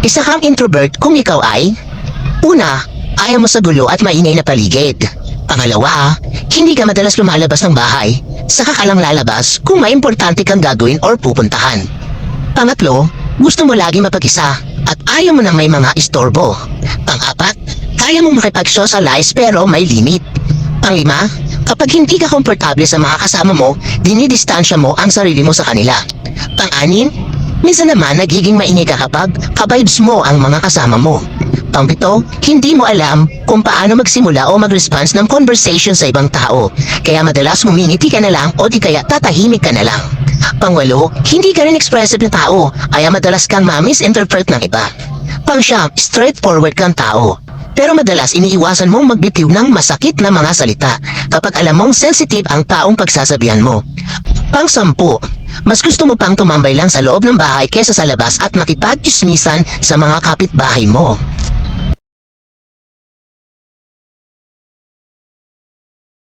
Isa kang introvert kung ikaw ay: una, ayaw mo sa gulo at maingay na paligid. Pangalawa, hindi ka madalas lumalabas ng bahay. Saka ka lang lalabas kung may importante kang gagawin or pupuntahan. Pangatlo, gusto mo lagi mapag-isa at ayaw mo na may mga istorbo. Pang-apat, kaya mong makipag-socialize pero may limit. Pang-lima, kapag hindi ka komportable sa mga kasama mo, dinidistansya mo ang sarili mo sa kanila. Pang-anim, minsan naman nagiging maingay ka kapag ka-vibes mo ang mga kasama mo. Pang-pito, hindi mo alam kung paano magsimula o mag-response ng conversation sa ibang tao. Kaya madalas ngumingiti ka na lang o di kaya tatahimik ka na lang. Pang-walo, hindi ka rin expressive na tao, kaya madalas kang ma-misinterpret ng iba. Pang-siyam, straightforward kang tao. Pero madalas iniiwasan mong magbitiw ng masakit na mga salita kapag alam mong sensitive ang taong pagsasabihan mo. Pang-sampu, mas gusto mo pang tumambay lang sa loob ng bahay kesa sa labas at makipag-chismisan sa mga kapitbahay mo.